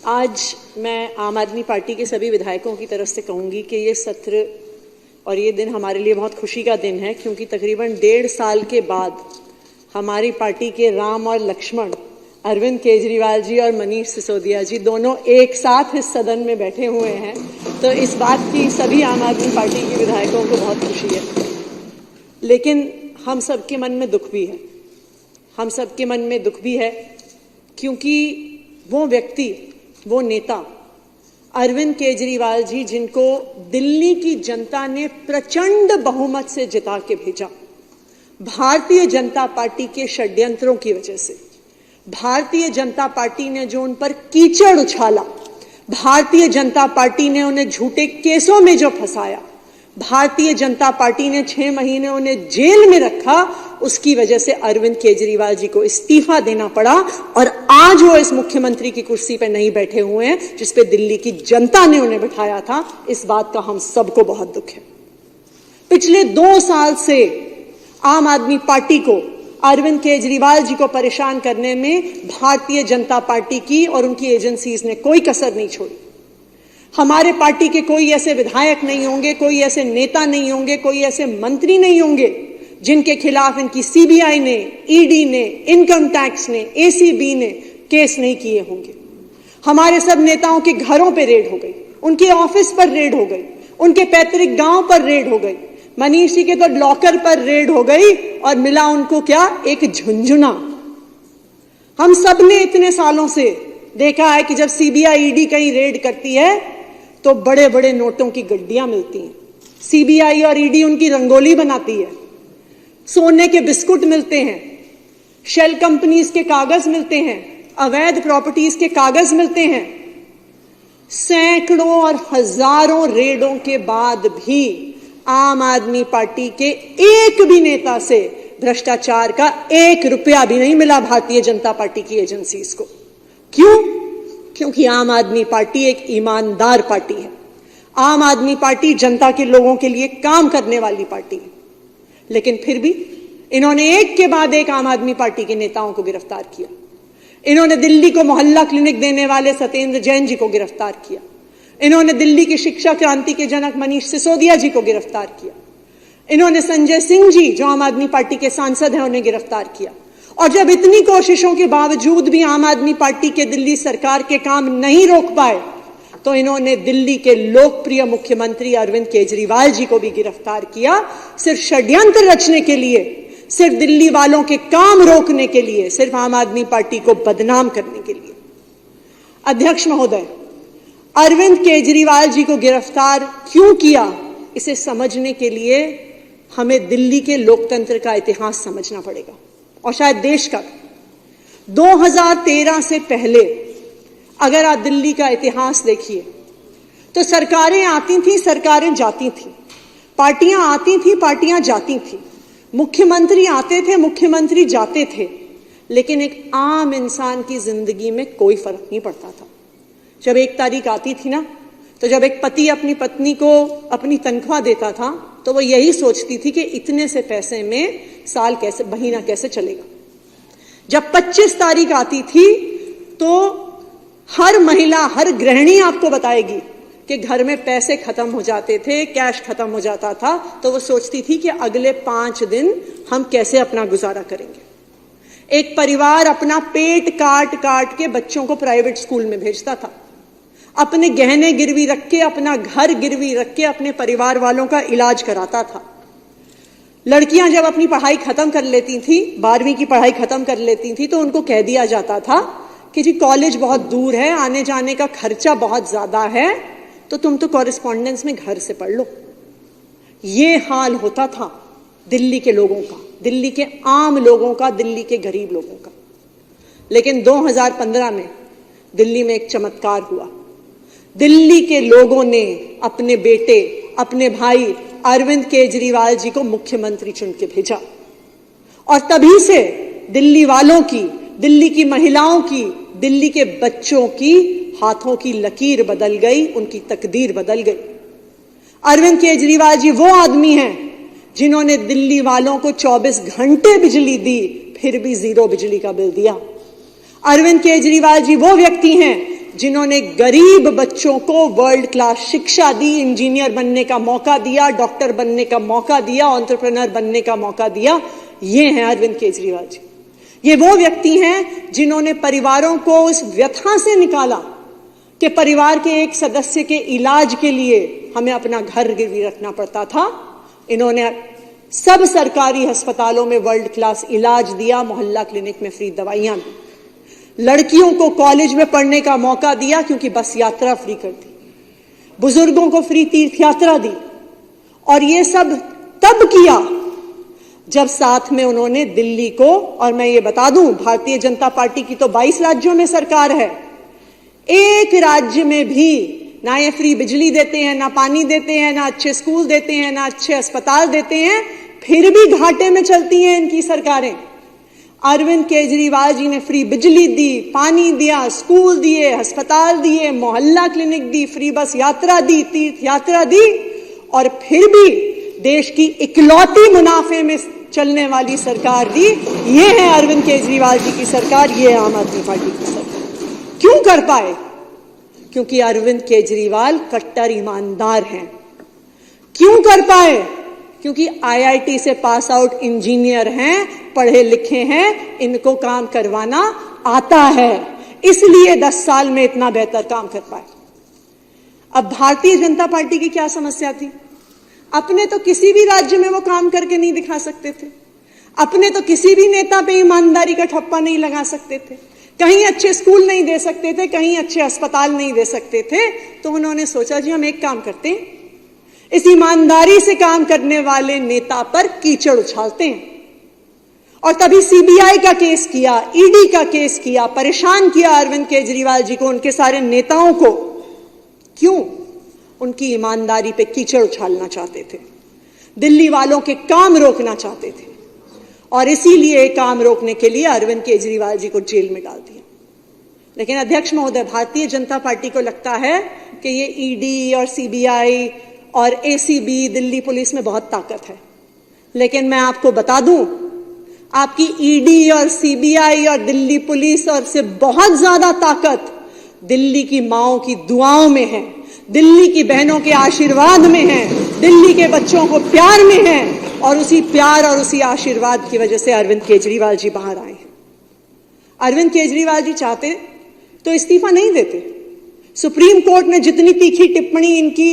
आज मैं आम आदमी पार्टी के सभी विधायकों की तरफ से कहूंगी कि ये सत्र और ये दिन हमारे लिए बहुत खुशी का दिन है, क्योंकि तकरीबन 1.5 साल के बाद हमारी पार्टी के राम और लक्ष्मण अरविंद केजरीवाल जी और मनीष सिसोदिया जी दोनों एक साथ इस सदन में बैठे हुए हैं। तो इस बात की सभी आम आदमी पार्टी के विधायकों को बहुत खुशी है। लेकिन हम सबके मन में दुख भी है, हम सबके मन में दुख भी है, क्योंकि वो व्यक्ति, वो नेता अरविंद केजरीवाल जी, जिनको दिल्ली की जनता ने प्रचंड बहुमत से जिता के भेजा, भारतीय जनता पार्टी के षड्यंत्रों की वजह से, भारतीय जनता पार्टी ने जो उन पर कीचड़ उछाला, भारतीय जनता पार्टी ने उन्हें झूठे केसों में जो फंसाया, भारतीय जनता पार्टी ने 6 महीने उन्हें जेल में रखा, उसकी वजह से अरविंद केजरीवाल जी को इस्तीफा देना पड़ा और आज वो इस मुख्यमंत्री की कुर्सी पर नहीं बैठे हुए हैं जिस पे दिल्ली की जनता ने उन्हें बिठाया था। इस बात का हम सबको बहुत दुख है। पिछले 2 साल से आम आदमी पार्टी को, अरविंद केजरीवाल जी को परेशान करने में भारतीय जनता पार्टी की और उनकी एजेंसीज ने कोई कसर नहीं छोड़ी। हमारे पार्टी के कोई ऐसे विधायक नहीं होंगे, कोई ऐसे नेता नहीं होंगे, कोई ऐसे मंत्री नहीं होंगे जिनके खिलाफ इनकी सीबीआई ने, ईडी ने, इनकम टैक्स ने, एसीबी ने केस नहीं किए होंगे। हमारे सब नेताओं के घरों पर रेड हो गई, उनके ऑफिस पर रेड हो गई, उनके पैतृक गांव पर रेड हो गई, मनीष जी के तो लॉकर पर रेड हो गई और मिला उनको क्या, एक झुंझुना। हम सब ने इतने सालों से देखा है कि जब सीबीआई, ईडी कहीं रेड करती है तो बड़े बड़े नोटों की गड्डियां मिलती हैं। सीबीआई और ईडी उनकी रंगोली बनाती है, सोने के बिस्कुट मिलते हैं, शेल कंपनीज के कागज मिलते हैं, अवैध प्रॉपर्टीज के कागज मिलते हैं। सैकड़ों और हजारों रेडों के बाद भी आम आदमी पार्टी के एक भी नेता से भ्रष्टाचार का 1 रुपया भी नहीं मिला भारतीय जनता पार्टी की एजेंसीज को। क्यों? क्योंकि आम आदमी पार्टी एक ईमानदार पार्टी है। आम आदमी पार्टी जनता के लोगों के लिए काम करने वाली पार्टी है। लेकिन फिर भी इन्होंने एक के बाद एक आम आदमी पार्टी के नेताओं को गिरफ्तार किया। इन्होंने दिल्ली को मोहल्ला क्लिनिक देने वाले सत्येंद्र जैन जी को गिरफ्तार किया। इन्होंने दिल्ली की शिक्षा क्रांति के जनक मनीष सिसोदिया जी को गिरफ्तार किया। इन्होंने संजय सिंह जी, जो आम आदमी पार्टी के सांसद हैं, उन्हें गिरफ्तार किया। और जब इतनी कोशिशों के बावजूद भी आम आदमी पार्टी के दिल्ली सरकार के काम नहीं रोक पाए, तो इन्होंने दिल्ली के लोकप्रिय मुख्यमंत्री अरविंद केजरीवाल जी को भी गिरफ्तार किया, सिर्फ षड्यंत्र रचने के लिए, सिर्फ दिल्ली वालों के काम रोकने के लिए, सिर्फ आम आदमी पार्टी को बदनाम करने के लिए। अध्यक्ष महोदय, अरविंद केजरीवाल जी को गिरफ्तार क्यों किया, इसे समझने के लिए हमें दिल्ली के लोकतंत्र का इतिहास समझना पड़ेगा, और शायद देश का। 2013 से पहले अगर आप दिल्ली का इतिहास देखिए तो सरकारें आती थी, सरकारें जाती थी, पार्टियां आती थी, पार्टियां जाती थी, मुख्यमंत्री आते थे, मुख्यमंत्री जाते थे, लेकिन एक आम इंसान की जिंदगी में कोई फर्क नहीं पड़ता था। जब 1 तारीख आती थी ना, तो जब एक पति अपनी पत्नी को अपनी तनख्वाह देता था तो वो यही सोचती थी कि इतने से पैसे में साल कैसे, महीना कैसे चलेगा। जब 25 तारीख आती थी तो हर महिला, हर गृहिणी आपको बताएगी कि घर में पैसे खत्म हो जाते थे, कैश खत्म हो जाता था, तो वो सोचती थी कि अगले 5 दिन हम कैसे अपना गुजारा करेंगे। एक परिवार अपना पेट काट काट के बच्चों को प्राइवेट स्कूल में भेजता था, अपने गहने गिरवी रख के, अपना घर गिरवी रख के अपने परिवार वालों का इलाज कराता था। लड़कियां जब अपनी पढ़ाई खत्म कर लेती थी, 12वीं की पढ़ाई खत्म कर लेती थी, तो उनको कह दिया जाता था कि जी कॉलेज बहुत दूर है, आने जाने का खर्चा बहुत ज्यादा है, तो तुम तो कॉरेस्पॉन्डेंस में घर से पढ़ लो। ये हाल होता था दिल्ली के लोगों का, दिल्ली के आम लोगों का, दिल्ली के गरीब लोगों का। लेकिन 2015 में दिल्ली में एक चमत्कार हुआ। दिल्ली के लोगों ने अपने बेटे, अपने भाई अरविंद केजरीवाल जी को मुख्यमंत्री चुन के भेजा, और तभी से दिल्ली वालों की, दिल्ली की महिलाओं की, दिल्ली के बच्चों की हाथों की लकीर बदल गई, उनकी तकदीर बदल गई। अरविंद केजरीवाल जी वो आदमी हैं जिन्होंने दिल्ली वालों को 24 घंटे बिजली दी, फिर भी 0 बिजली का बिल दिया। अरविंद केजरीवाल जी वो व्यक्ति हैं जिन्होंने गरीब बच्चों को वर्ल्ड क्लास शिक्षा दी, इंजीनियर बनने का मौका दिया, डॉक्टर बनने का मौका दिया, एंटरप्रेन्योर बनने का मौका दिया, ये हैं अरविंद केजरीवाल जी। ये वो व्यक्ति हैं जिन्होंने परिवारों को उस व्यथा से निकाला कि परिवार के एक सदस्य के इलाज के लिए हमें अपना घर गिरवी रखना पड़ता था। इन्होंने सब सरकारी अस्पतालों में वर्ल्ड क्लास इलाज दिया, मोहल्ला क्लिनिक में फ्री दवाइयां दी, लड़कियों को कॉलेज में पढ़ने का मौका दिया क्योंकि बस यात्रा फ्री कर दी, बुजुर्गों को फ्री तीर्थ यात्रा दी। और ये सब तब किया जब साथ में उन्होंने दिल्ली को, और मैं ये बता दूं, भारतीय जनता पार्टी की तो 22 राज्यों में सरकार है, एक राज्य में भी ना ये फ्री बिजली देते हैं, ना पानी देते हैं, ना अच्छे स्कूल देते हैं, ना अच्छे अस्पताल देते हैं, फिर भी घाटे में चलती हैं इनकी सरकारें। अरविंद केजरीवाल जी ने फ्री बिजली दी, पानी दिया, स्कूल दिए, अस्पताल दिए, मोहल्ला क्लिनिक दी, फ्री बस यात्रा दी, तीर्थ यात्रा दी, और फिर भी देश की इकलौती मुनाफे में चलने वाली सरकार दी। ये है अरविंद केजरीवाल जी की सरकार, ये है आम आदमी पार्टी की सरकार। क्यों कर पाए? क्योंकि अरविंद केजरीवाल कट्टर ईमानदार हैं। क्यों कर पाए? क्योंकि आईआईटी से पास आउट इंजीनियर हैं, पढ़े लिखे हैं, इनको काम करवाना आता है, इसलिए 10 साल में इतना बेहतर काम कर पाए। अब भारतीय जनता पार्टी की क्या समस्या थी? अपने तो किसी भी राज्य में वो काम करके नहीं दिखा सकते थे, अपने तो किसी भी नेता पे ईमानदारी का ठप्पा नहीं लगा सकते थे, कहीं अच्छे स्कूल नहीं दे सकते थे, कहीं अच्छे अस्पताल नहीं दे सकते थे। तो उन्होंने सोचा जी हम एक काम करते हैं, इस ईमानदारी से काम करने वाले नेता पर कीचड़ उछालते हैं। और तभी सीबीआई का केस किया, ईडी का केस किया, परेशान किया अरविंद केजरीवाल जी को, उनके सारे नेताओं को। क्यों? उनकी ईमानदारी पे कीचड़ उछालना चाहते थे, दिल्ली वालों के काम रोकना चाहते थे, और इसीलिए काम रोकने के लिए अरविंद केजरीवाल जी को जेल में डाल दिया। लेकिन अध्यक्ष महोदय, भारतीय जनता पार्टी को लगता है कि ये ईडी और सीबीआई और एसीबी, दिल्ली पुलिस में बहुत ताकत है। लेकिन मैं आपको बता दूं, आपकी ईडी और सीबीआई और दिल्ली पुलिस और से बहुत ज्यादा ताकत दिल्ली की माओं की दुआओं में है, दिल्ली की बहनों के आशीर्वाद में है, दिल्ली के बच्चों को प्यार में है, और उसी प्यार और उसी आशीर्वाद की वजह से अरविंद केजरीवाल जी बाहर आए हैं। अरविंद केजरीवाल जी चाहते तो इस्तीफा नहीं देते। सुप्रीम कोर्ट ने जितनी तीखी टिप्पणी इनकी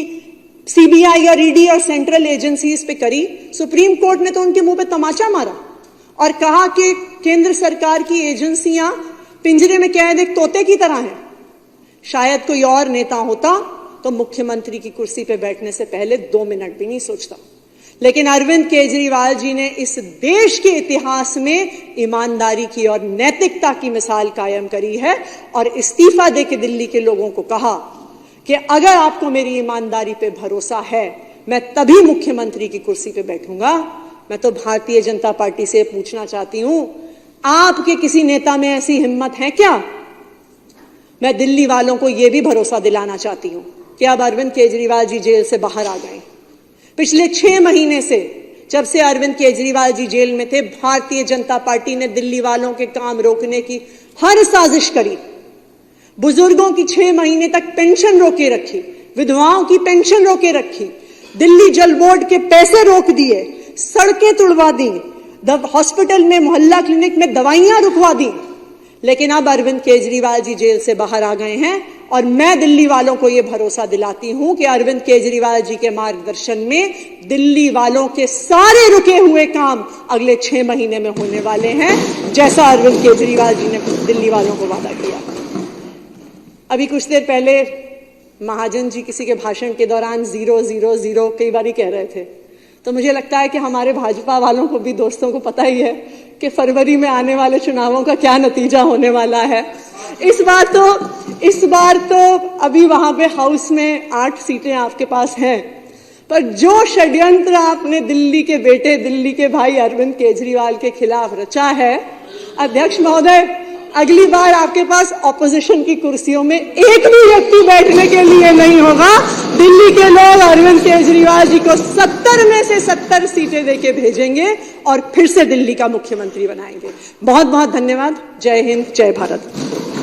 सीबीआई और ईडी और सेंट्रल एजेंसीज पे करी, सुप्रीम कोर्ट ने तो उनके मुंह पे तमाचा मारा और कहा कि केंद्र सरकार की एजेंसियां पिंजरे में कैद एक तोते की तरह हैं। शायद कोई और नेता होता तो मुख्यमंत्री की कुर्सी पे बैठने से पहले 2 मिनट भी नहीं सोचता। लेकिन अरविंद केजरीवाल जी ने इस देश के इतिहास में ईमानदारी की और नैतिकता की मिसाल कायम करी है, और इस्तीफा देके दिल्ली के लोगों को कहा कि अगर आपको मेरी ईमानदारी पे भरोसा है, मैं तभी मुख्यमंत्री की कुर्सी पे बैठूंगा। मैं तो भारतीय जनता पार्टी से पूछना चाहती हूं, आपके किसी नेता में ऐसी हिम्मत है क्या? मैं दिल्ली वालों को यह भी भरोसा दिलाना चाहती हूं कि अब अरविंद केजरीवाल जी जेल से बाहर आ गए। पिछले 6 महीने से, जब से अरविंद केजरीवाल जी जेल में थे, भारतीय जनता पार्टी ने दिल्ली वालों के काम रोकने की हर साजिश करी। बुजुर्गों की 6 महीने तक पेंशन रोके रखी, विधवाओं की पेंशन रोके रखी, दिल्ली जल बोर्ड के पैसे रोक दिए, सड़कें तुड़वा दी, हॉस्पिटल में, मोहल्ला क्लिनिक में दवाइयां रुकवा दी। लेकिन अब अरविंद केजरीवाल जी जेल से बाहर आ गए हैं, और मैं दिल्ली वालों को यह भरोसा दिलाती हूं कि अरविंद केजरीवाल जी के मार्गदर्शन में दिल्ली वालों के सारे रुके हुए काम अगले 6 महीने में होने वाले हैं, जैसा अरविंद केजरीवाल जी ने दिल्ली वालों को वादा किया। अभी कुछ देर पहले महाजन जी किसी के भाषण के दौरान 0-0-0 कई बार ही कह रहे थे। तो मुझे लगता है कि हमारे भाजपा वालों को भी, दोस्तों को पता ही है कि फरवरी में आने वाले चुनावों का क्या नतीजा होने वाला है। इस बार तो अभी वहां पे हाउस में 8 सीटें आपके पास हैं, पर जो षड्यंत्र आपने दिल्ली के बेटे, दिल्ली के भाई अरविंद केजरीवाल के खिलाफ रचा है, अध्यक्ष महोदय, अगली बार आपके पास ऑपोजिशन की कुर्सियों में एक भी व्यक्ति बैठने के लिए नहीं होगा। दिल्ली के लोग अरविंद केजरीवाल जी को 70 में से 70 सीटें देके भेजेंगे और फिर से दिल्ली का मुख्यमंत्री बनाएंगे। बहुत बहुत धन्यवाद। जय हिंद, जय भारत।